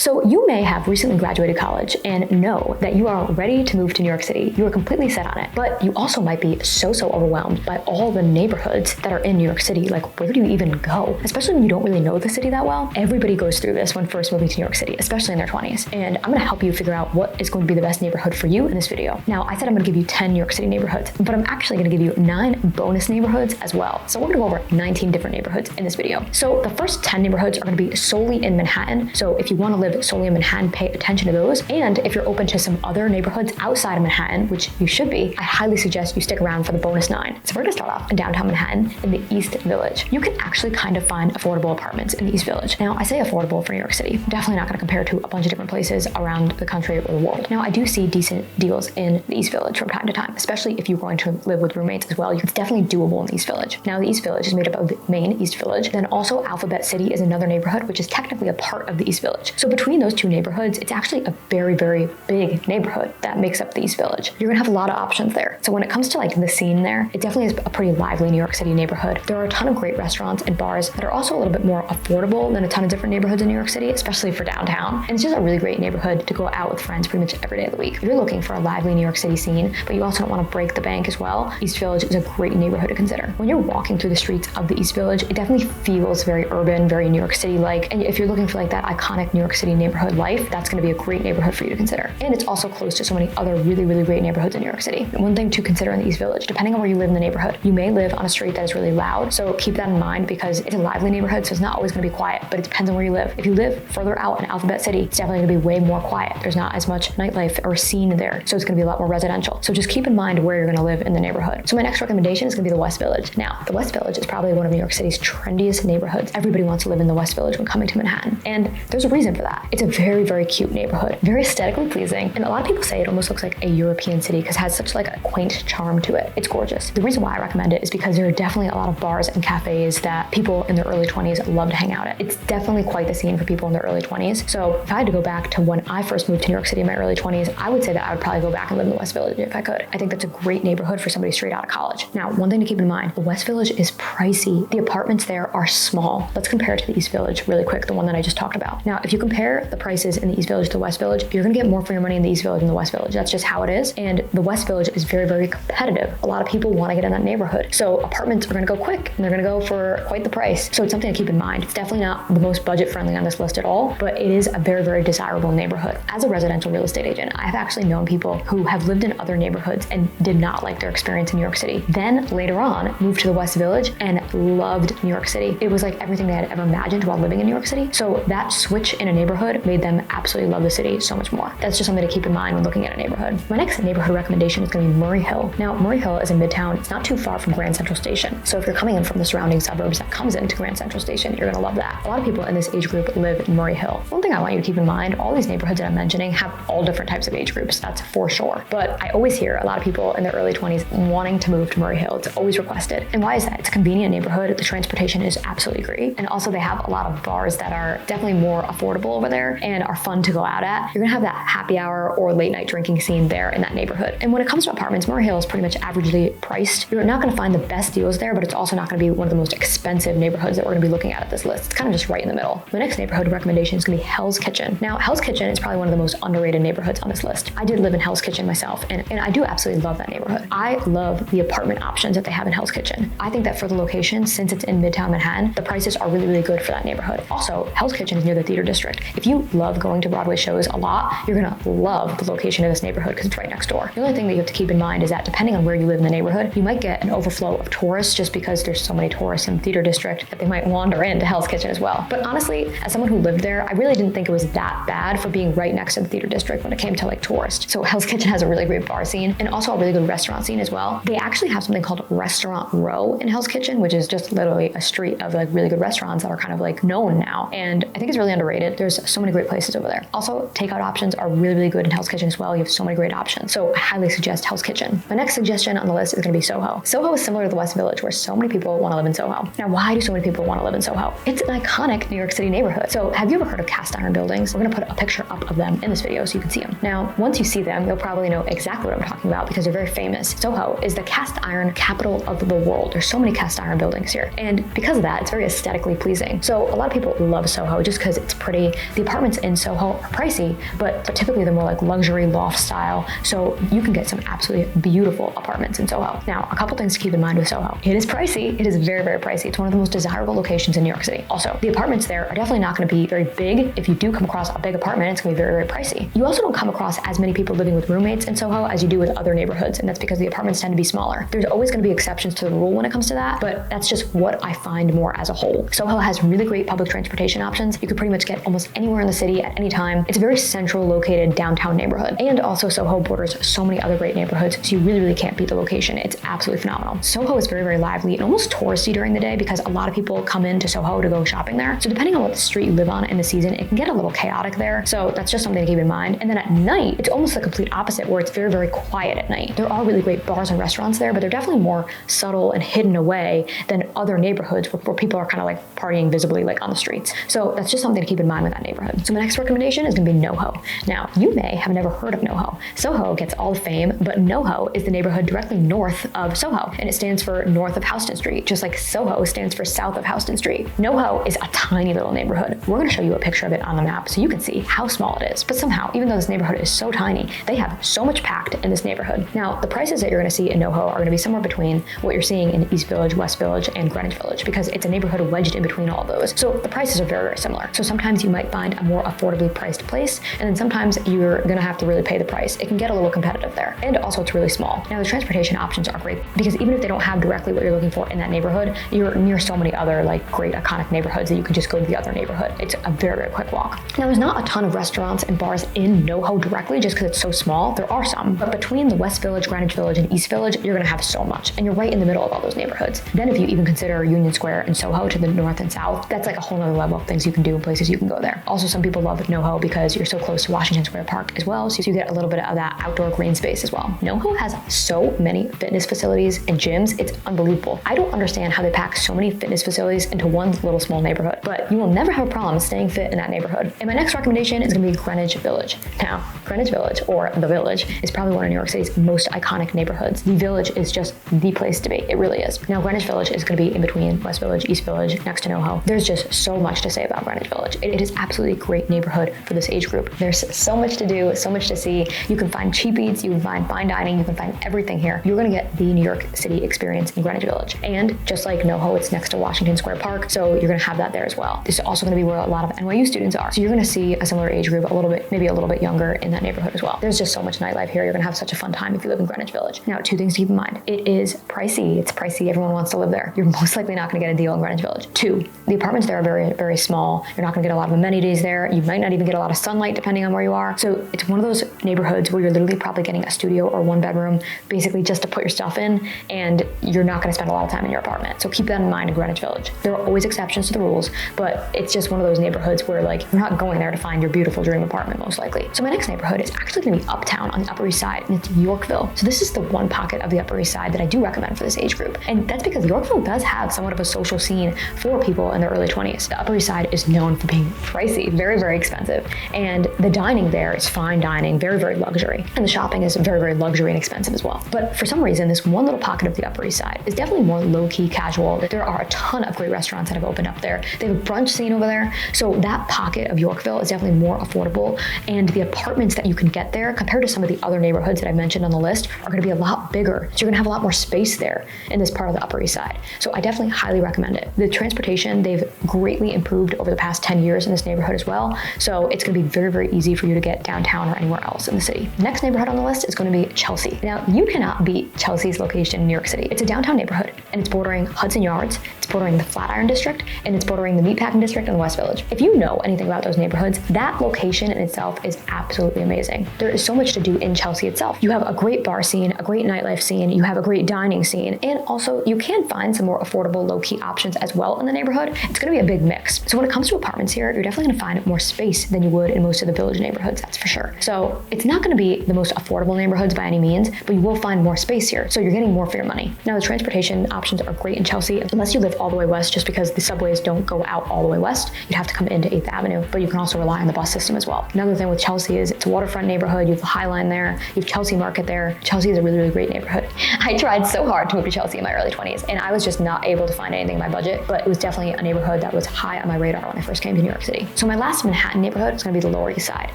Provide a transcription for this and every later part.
So you may have recently graduated college and know that you are ready to move to New York City. You are completely set on it, but you also might be so overwhelmed by all the neighborhoods that are in New York City. Like, where do you even go? Especially when you don't really know the city that well. Everybody goes through this when first moving to New York City, especially in their 20s. And I'm gonna help you figure out what is going to be the best neighborhood for you in this video. Now, I said I'm gonna give you 10 New York City neighborhoods, but I'm actually gonna give you 9 bonus neighborhoods as well. So we're gonna go over 19 different neighborhoods in this video. So the first 10 neighborhoods are gonna be solely in Manhattan. So if you wanna live solely in Manhattan, pay attention to those. And if you're open to some other neighborhoods outside of Manhattan, which you should be, I highly suggest you stick around for the bonus 9. So we're gonna start off in downtown Manhattan in the East Village. You can actually kind of find affordable apartments in the East Village. Now, I say affordable for New York City. Definitely not gonna compare to a bunch of different places around the country or the world. Now, I do see decent deals in the East Village from time to time, especially if you're going to live with roommates as well. It's definitely doable in the East Village. Now, the East Village is made up of the main East Village. Then also Alphabet City is another neighborhood, which is technically a part of the East Village. So between those two neighborhoods, it's actually a very, very big neighborhood that makes up the East Village. You're gonna have a lot of options there. So when it comes to like the scene there, it definitely is a pretty lively New York City neighborhood. There are a ton of great restaurants and bars that are also a little bit more affordable than a ton of different neighborhoods in New York City, especially for downtown. And it's just a really great neighborhood to go out with friends pretty much every day of the week. If you're looking for a lively New York City scene, but you also don't want to break the bank as well, East Village is a great neighborhood to consider. When you're walking through the streets of the East Village, it definitely feels very urban, very New York City-like. And if you're looking for like that iconic New York City neighborhood life, that's going to be a great neighborhood for you to consider. And it's also close to so many other really, really great neighborhoods in New York City. And one thing to consider in the East Village, depending on where you live in the neighborhood, you may live on a street that is really loud. So keep that in mind because it's a lively neighborhood, so it's not always going to be quiet, but it depends on where you live. If you live further out in Alphabet City, it's definitely going to be way more quiet. There's not as much nightlife or scene there, so it's going to be a lot more residential. So just keep in mind where you're going to live in the neighborhood. So my next recommendation is going to be the West Village. Now, the West Village is probably one of New York City's trendiest neighborhoods. Everybody wants to live in the West Village when coming to Manhattan, and there's a reason for that. It's a very, very cute neighborhood, very aesthetically pleasing, and a lot of people say it almost looks like a European city because it has such like a quaint charm to it. It's gorgeous. The reason why I recommend it is because there are definitely a lot of bars and cafes that people in their early 20s love to hang out at. It's definitely quite the scene for people in their early 20s. So if I had to go back to when I first moved to New York City in my early 20s, I would say that I would probably go back and live in the West Village if I could. I think that's a great neighborhood for somebody straight out of college. Now, one thing to keep in mind, the West Village is pricey. The apartments there are small. Let's compare it to the East Village really quick, the one that I just talked about. Now, if you compare the prices in the East Village to the West Village, you're gonna get more for your money in the East Village than the West Village. That's just how it is. And the West Village is very, very competitive. A lot of people wanna get in that neighborhood. So apartments are gonna go quick and they're gonna go for quite the price. So it's something to keep in mind. It's definitely not the most budget friendly on this list at all, but it is a very, very desirable neighborhood. As a residential real estate agent, I've actually known people who have lived in other neighborhoods and did not like their experience in New York City. Then later on, moved to the West Village and loved New York City. It was like everything they had ever imagined while living in New York City. So that switch in a neighborhood made them absolutely love the city so much more. That's just something to keep in mind when looking at a neighborhood. My next neighborhood recommendation is going to be Murray Hill. Now, Murray Hill is in Midtown. It's not too far from Grand Central Station. So if you're coming in from the surrounding suburbs that comes into Grand Central Station, you're going to love that. A lot of people in this age group live in Murray Hill. One thing I want you to keep in mind, all these neighborhoods that I'm mentioning have all different types of age groups. That's for sure. But I always hear a lot of people in their early 20s wanting to move to Murray Hill. It's always requested. And why is that? It's a convenient neighborhood. The transportation is absolutely great. And also they have a lot of bars that are definitely more affordable over there and are fun to go out at. You're gonna have that happy hour or late night drinking scene there in that neighborhood. And when it comes to apartments, Murray Hill is pretty much averagely priced. You're not gonna find the best deals there, but it's also not gonna be one of the most expensive neighborhoods that we're gonna be looking at this list. It's kind of just right in the middle. The next neighborhood recommendation is gonna be Hell's Kitchen. Now, Hell's Kitchen is probably one of the most underrated neighborhoods on this list. I did live in Hell's Kitchen myself, and I do absolutely love that neighborhood. I love the apartment options that they have in Hell's Kitchen. I think that for the location, since it's in Midtown Manhattan, the prices are really, really good for that neighborhood. Also, Hell's Kitchen is near the theater district. If you love going to Broadway shows a lot, you're gonna love the location of this neighborhood because it's right next door. The only thing that you have to keep in mind is that depending on where you live in the neighborhood, you might get an overflow of tourists just because there's so many tourists in the theater district that they might wander into Hell's Kitchen as well. But honestly, as someone who lived there, I really didn't think it was that bad for being right next to the theater district when it came to like tourists. So Hell's Kitchen has a really great bar scene and also a really good restaurant scene as well. They actually have something called Restaurant Row in Hell's Kitchen, which is just literally a street of like really good restaurants that are kind of like known now. And I think it's really underrated. There's so many great places over there. Also, takeout options are really, really good in Hell's Kitchen as well. You have so many great options. So I highly suggest Hell's Kitchen. My next suggestion on the list is gonna be Soho. Soho is similar to the West Village where so many people wanna live in Soho. Now, why do so many people wanna live in Soho? It's an iconic New York City neighborhood. So have you ever heard of cast iron buildings? We're gonna put a picture up of them in this video so you can see them. Now, once you see them, you'll probably know exactly what I'm talking about because they're very famous. Soho is the cast iron capital of the world. There's so many cast iron buildings here. And because of that, it's very aesthetically pleasing. So a lot of people love Soho just because it's pretty. The apartments in Soho are pricey, but typically they're more like luxury loft style. So you can get some absolutely beautiful apartments in Soho. Now, a couple things to keep in mind with Soho. It is pricey. It is very, very pricey. It's one of the most desirable locations in New York City. Also, the apartments there are definitely not going to be very big. If you do come across a big apartment, it's going to be very, very pricey. You also don't come across as many people living with roommates in Soho as you do with other neighborhoods, and that's because the apartments tend to be smaller. There's always going to be exceptions to the rule when it comes to that, but that's just what I find more as a whole. Soho has really great public transportation options. You could pretty much get almost anywhere in the city at any time. It's a very central located downtown neighborhood. And also Soho borders so many other great neighborhoods, so you really, really can't beat the location. It's absolutely phenomenal. Soho is very, very lively and almost touristy during the day because a lot of people come into Soho to go shopping there. So depending on what street you live on in the season, it can get a little chaotic there. So that's just something to keep in mind. And then at night, it's almost the complete opposite where it's very, very quiet at night. There are really great bars and restaurants there, but they're definitely more subtle and hidden away than other neighborhoods where people are kind of like partying visibly like on the streets. So that's just something to keep in mind with that neighborhood. So my next recommendation is going to be NoHo. Now, you may have never heard of NoHo. Soho gets all the fame, but NoHo is the neighborhood directly north of Soho, and it stands for north of Houston Street, just like Soho stands for south of Houston Street. NoHo is a tiny little neighborhood. We're going to show you a picture of it on the map so you can see how small it is. But somehow, even though this neighborhood is so tiny, they have so much packed in this neighborhood. Now, the prices that you're going to see in NoHo are going to be somewhere between what you're seeing in East Village, West Village, and Greenwich Village because it's a neighborhood wedged in between all of those. So the prices are very, very similar. So sometimes you might find a more affordably priced place, and then sometimes you're going to have to really pay the price. It can get a little competitive there. And also it's really small. Now the transportation options are great because even if they don't have directly what you're looking for in that neighborhood, you're near so many other like great iconic neighborhoods that you can just go to the other neighborhood. It's a very, very quick walk. Now there's not a ton of restaurants and bars in NoHo directly just because it's so small. There are some, but between the West Village, Greenwich Village, and East Village, you're going to have so much. And you're right in the middle of all those neighborhoods. Then if you even consider Union Square and Soho to the north and south, that's like a whole nother level of things you can do and places you can go there. Also, some people love NoHo because you're so close to Washington Square Park as well, so you get a little bit of that outdoor green space as well. NoHo has so many fitness facilities and gyms, it's unbelievable. I don't understand how they pack so many fitness facilities into one little small neighborhood, but you will never have a problem staying fit in that neighborhood. And my next recommendation is going to be Greenwich Village. Now, Greenwich Village, or the Village, is probably one of New York City's most iconic neighborhoods. The Village is just the place to be. It really is. Now, Greenwich Village is going to be in between West Village, East Village, next to NoHo. There's just so much to say about Greenwich Village. It is absolutely a great neighborhood for this age group. There's so much to do, so much to see. You can find cheap eats, you can find fine dining, you can find everything here. You're going to get the New York City experience in Greenwich Village. And just like NoHo, it's next to Washington Square Park, so you're going to have that there as well. This is also going to be where a lot of NYU students are. So you're going to see a similar age group, maybe a little bit younger in that neighborhood as well. There's just so much nightlife here. You're going to have such a fun time if you live in Greenwich Village. Now, two things to keep in mind. It is pricey. It's pricey. Everyone wants to live there. You're most likely not going to get a deal in Greenwich Village. Two, the apartments there are very, very small. You're not going to get a lot of amenities there. You might not even get a lot of sunlight depending on where you are. So it's one of those neighborhoods where you're literally probably getting a studio or one bedroom basically just to put your stuff in, and you're not going to spend a lot of time in your apartment. So keep that in mind in Greenwich Village. There are always exceptions to the rules, but it's just one of those neighborhoods where like you're not going there to find your beautiful dream apartment most likely. So my next neighborhood is actually going to be uptown on the Upper East Side, and it's Yorkville. So this is the one pocket of the Upper East Side that I do recommend for this age group. And that's because Yorkville does have somewhat of a social scene for people in their early 20s. The Upper East Side is known for being pricey, very, very expensive. And the dining there is fine dining, very, very luxury. And the shopping is very, very luxury and expensive as well. But for some reason, this one little pocket of the Upper East Side is definitely more low-key casual. There are a ton of great restaurants that have opened up there. They have a brunch scene over there. So that pocket of Yorkville is definitely more affordable. And the apartments that you can get there compared to some of the other neighborhoods that I've mentioned on the list are going to be a lot bigger. So you're going to have a lot more space there in this part of the Upper East Side. So I definitely highly recommend it. The transportation, they've greatly improved over the past 10 years in this neighborhood as well. So it's going to be very, very easy for you to get downtown or anywhere else in the city. Next neighborhood on the list is going to be Chelsea. Now, you cannot beat Chelsea's location in New York City. It's a downtown neighborhood, and it's bordering Hudson Yards, it's bordering the Flatiron District, and it's bordering the Meatpacking District and the West Village. If you know anything about those neighborhoods, that location in itself is absolutely amazing. There is so much to do in Chelsea itself. You have a great bar scene, a great nightlife scene, you have a great dining scene, and also you can find some more affordable low-key options as well in the neighborhood. It's going to be a big mix. So when it comes to apartments here, you're definitely going to find more space than you would in most of the Village neighborhoods, that's for sure. So it's not going to be the most affordable neighborhoods by any means, but you will find more space here. So you're getting more for your money. Now the transportation options are great in Chelsea, unless you live all the way west, just because the subways don't go out all the way west. You'd have to come into 8th Avenue, but you can also rely on the bus system as well. Another thing with Chelsea is it's a waterfront neighborhood. You have the High Line there. You have Chelsea Market there. Chelsea is a really, really great neighborhood. I tried so hard to move to Chelsea in my early 20s, and I was just not able to find anything in my budget, but it was definitely a neighborhood that was high on my radar when I first came to New York City. So my last Manhattan neighborhood is gonna be the Lower East Side.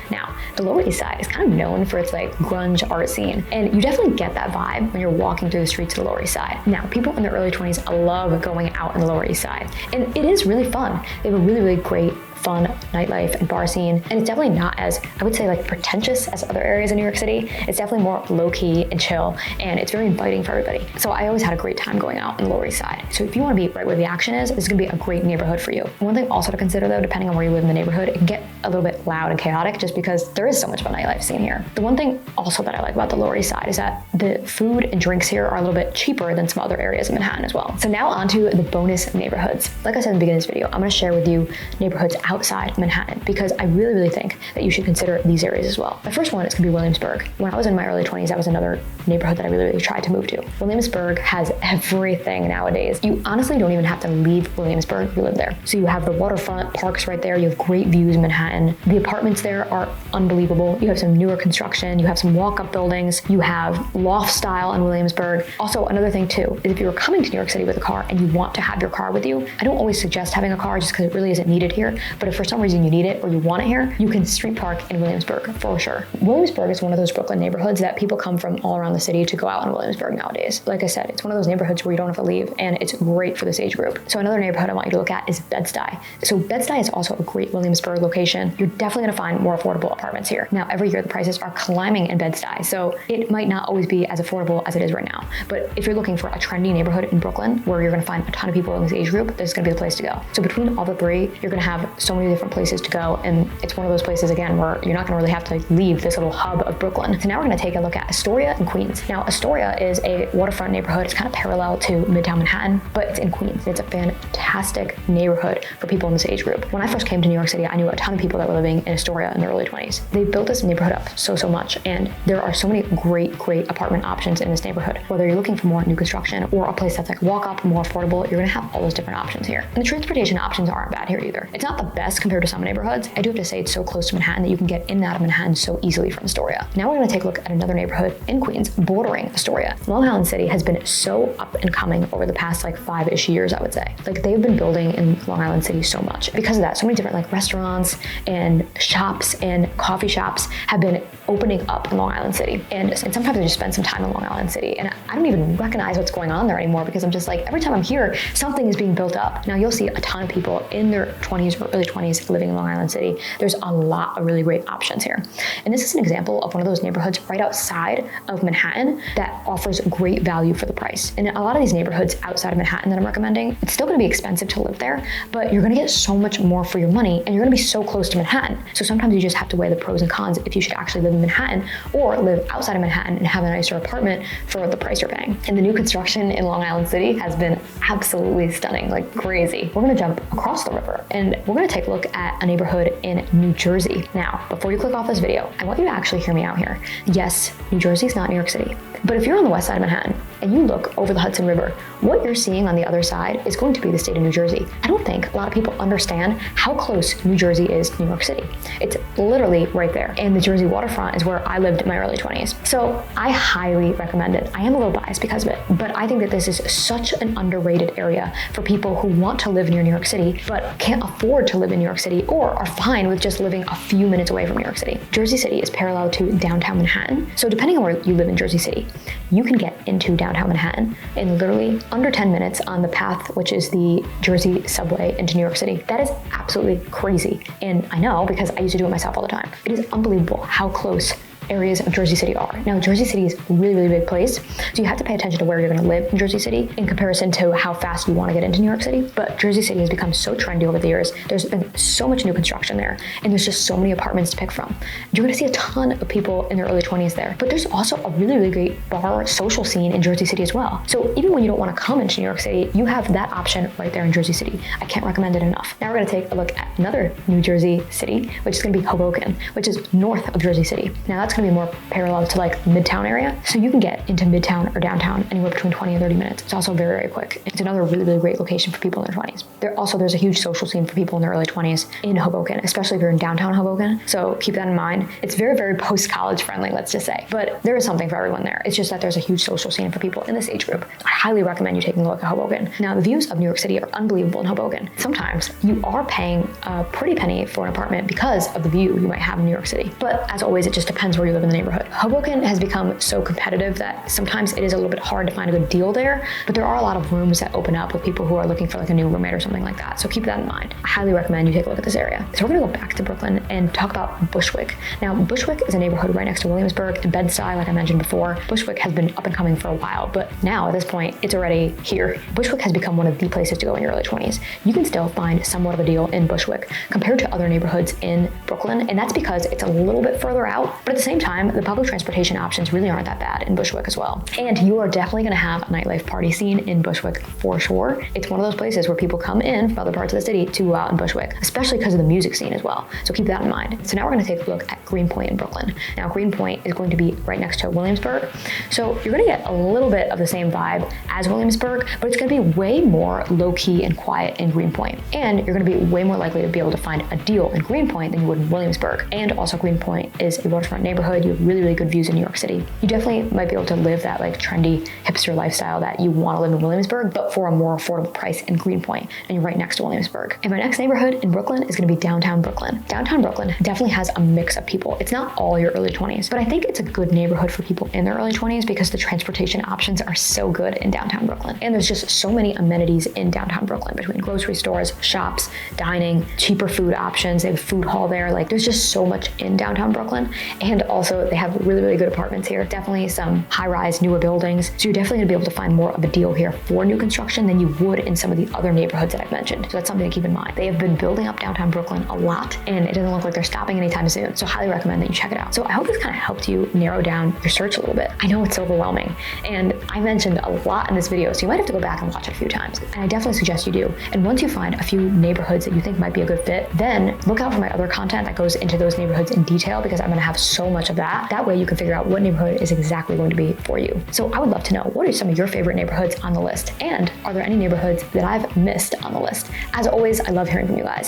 Now, the Lower East Side is kind of known for its like grunge art scene, and you definitely get that vibe when you're walking through the streets of the Lower East Side. Now, people in their early 20s love going out in the Lower East Side, and it is really fun. They have a really, really great fun nightlife and bar scene, and it's definitely not as, I would say, like pretentious as other areas in New York City. It's definitely more low-key and chill, and it's very inviting for everybody. So I always had a great time going out in the Lower East Side. So if you want to be right where the action is, this is going to be a great neighborhood for you. One thing also to consider though, depending on where you live in the neighborhood, it can get a little bit loud and chaotic just because there is so much of a nightlife scene here. The one thing also that I like about the Lower East Side is that the food and drinks here are a little bit cheaper than some other areas of Manhattan as well. So now onto the bonus neighborhoods. Like I said in the beginning of this video, I'm going to share with you neighborhoods outside Manhattan, because I really, really think that you should consider these areas as well. My first one is gonna be Williamsburg. When I was in my early 20s, that was another neighborhood that I really, really tried to move to. Williamsburg has everything nowadays. You honestly don't even have to leave Williamsburg if you live there. So you have the waterfront parks right there. You have great views in Manhattan. The apartments there are unbelievable. You have some newer construction. You have some walk-up buildings. You have loft style in Williamsburg. Also, another thing too, is if you're coming to New York City with a car and you want to have your car with you, I don't always suggest having a car just because it really isn't needed here. But if for some reason you need it or you want it here, you can street park in Williamsburg for sure. Williamsburg is one of those Brooklyn neighborhoods that people come from all around the city to go out in Williamsburg nowadays. Like I said, it's one of those neighborhoods where you don't have to leave, and it's great for this age group. So another neighborhood I want you to look at is Bed-Stuy. So Bed-Stuy is also a great Williamsburg location. You're definitely gonna find more affordable apartments here. Now, every year the prices are climbing in Bed-Stuy, so it might not always be as affordable as it is right now. But if you're looking for a trendy neighborhood in Brooklyn where you're gonna find a ton of people in this age group, this is gonna be the place to go. So between all the three, you're gonna have so many different places to go, and it's one of those places, again, where you're not gonna really have to leave this little hub of Brooklyn. So now we're gonna take a look at Astoria and Queens. Now, Astoria is a waterfront neighborhood. It's kind of parallel to Midtown Manhattan, but it's in Queens. It's a fantastic neighborhood for people in this age group. When I first came to New York City, I knew a ton of people that were living in Astoria in their early 20s. They built this neighborhood up so much, and there are so many great apartment options in this neighborhood. Whether you're looking for more new construction or a place that's like walk up, more affordable, you're gonna have all those different options here. And the transportation options aren't bad here either. It's not the best compared to some neighborhoods. I do have to say it's so close to Manhattan that you can get in and out of Manhattan so easily from Astoria. Now we're gonna take a look at another neighborhood in Queens bordering Astoria. Long Island City has been so up and coming over the past like 5-ish years, I would say. Like they've been building in Long Island City so much. Because of that, so many different like restaurants and shops and coffee shops have been opening up in Long Island City. And sometimes I just spend some time in Long Island City and I don't even recognize what's going on there anymore, because I'm just like, every time I'm here, something is being built up. Now you'll see a ton of people in their 20s or early 20s living in Long Island City. There's a lot of really great options here. And this is an example of one of those neighborhoods right outside of Manhattan that offers great value for the price. And a lot of these neighborhoods outside of Manhattan that I'm recommending, it's still gonna be expensive to live there, but you're gonna get so much more for your money, and you're gonna be so close to Manhattan. So sometimes you just have to weigh the pros and cons if you should actually live in Manhattan or live outside of Manhattan and have a nicer apartment for the price you're paying. And the new construction in Long Island City has been absolutely stunning, like crazy. We're gonna jump across the river and we're gonna take a look at a neighborhood in New Jersey. Now, before you click off this video, I want you to actually hear me out here. Yes, New Jersey is not New York City, but if you're on the west side of Manhattan and you look over the Hudson River, what you're seeing on the other side is going to be the state of New Jersey. I don't think a lot of people understand how close New Jersey is to New York City. It's literally right there. And the Jersey waterfront is where I lived in my early 20s. So I highly recommend it. I am a little biased because of it, but I think that this is such an underrated area for people who want to live near New York City, but can't afford to live in New York City or are fine with just living a few minutes away from New York City. Jersey City is parallel to downtown Manhattan. So depending on where you live in Jersey City, you can get into downtown Manhattan in literally under 10 minutes on the path, which is the Jersey subway into New York City. That is absolutely crazy. And I know because I used to do it myself all the time. It is unbelievable how close areas of Jersey City are. Now, Jersey City is a really, really big place, so you have to pay attention to where you're gonna live in Jersey City in comparison to how fast you wanna get into New York City. But Jersey City has become so trendy over the years. There's been so much new construction there, and there's just so many apartments to pick from. You're gonna see a ton of people in their early 20s there, but there's also a really, really great bar social scene in Jersey City as well. So even when you don't wanna come into New York City, you have that option right there in Jersey City. I can't recommend it enough. Now we're gonna take a look at another New Jersey city, which is gonna be Hoboken, which is north of Jersey City. Now that's that's gonna be more parallel to like Midtown area. So you can get into Midtown or downtown anywhere between 20 and 30 minutes. It's also very, very quick. It's another really, really great location for people in their 20s. There's a huge social scene for people in their early 20s in Hoboken, especially if you're in downtown Hoboken. So keep that in mind. It's very, very post-college friendly, let's just say. But there is something for everyone there. It's just that there's a huge social scene for people in this age group. I highly recommend you taking a look at Hoboken. Now, the views of New York City are unbelievable in Hoboken. Sometimes you are paying a pretty penny for an apartment because of the view you might have in New York City. But as always, it just depends where you live in the neighborhood. Hoboken has become so competitive that sometimes it is a little bit hard to find a good deal there, but there are a lot of rooms that open up with people who are looking for like a new roommate or something like that. So keep that in mind. I highly recommend you take a look at this area. So we're gonna go back to Brooklyn and talk about Bushwick. Now, Bushwick is a neighborhood right next to Williamsburg and Bed-Stuy, like I mentioned before. Bushwick has been up and coming for a while, but now at this point, it's already here. Bushwick has become one of the places to go in your early 20s. You can still find somewhat of a deal in Bushwick compared to other neighborhoods in Brooklyn, and that's because it's a little bit further out, but at the same time, the public transportation options really aren't that bad in Bushwick as well. And you are definitely gonna have a nightlife party scene in Bushwick for sure. It's one of those places where people come in from other parts of the city to go out in Bushwick, especially because of the music scene as well. So keep that in mind. So now we're gonna take a look at Greenpoint in Brooklyn. Now, Greenpoint is going to be right next to Williamsburg. So you're gonna get a little bit of the same vibe as Williamsburg, but it's gonna be way more low-key and quiet in Greenpoint. And you're gonna be way more likely to be able to find a deal in Greenpoint than you would in Williamsburg. And also Greenpoint is a waterfront neighborhood. You have really, really good views in New York City. You definitely might be able to live that like trendy hipster lifestyle that you wanna live in Williamsburg, but for a more affordable price in Greenpoint. And you're right next to Williamsburg. And my next neighborhood in Brooklyn is gonna be downtown Brooklyn. Downtown Brooklyn definitely has a mix of people. It's not all your early 20s, but I think it's a good neighborhood for people in their early 20s because the transportation options are so good in downtown Brooklyn. And there's just so many amenities in downtown Brooklyn between grocery stores, shops, dining, cheaper food options. They have a food hall there. Like there's just so much in downtown Brooklyn. And also they have really, really good apartments here. Definitely some high-rise newer buildings. So you're definitely gonna be able to find more of a deal here for new construction than you would in some of the other neighborhoods that I've mentioned. So that's something to keep in mind. They have been building up downtown Brooklyn a lot and it doesn't look like they're stopping anytime soon. So highly recommend that you check it out. So I hope this kind of helped you narrow down your search a little bit. I know it's overwhelming and I mentioned a lot in this video, so you might have to go back and watch it a few times. And I definitely suggest you do. And once you find a few neighborhoods that you think might be a good fit, then look out for my other content that goes into those neighborhoods in detail because I'm gonna have so much of that. That way you can figure out what neighborhood is exactly going to be for you. So I would love to know, what are some of your favorite neighborhoods on the list? And are there any neighborhoods that I've missed on the list? As always, I love hearing from you guys.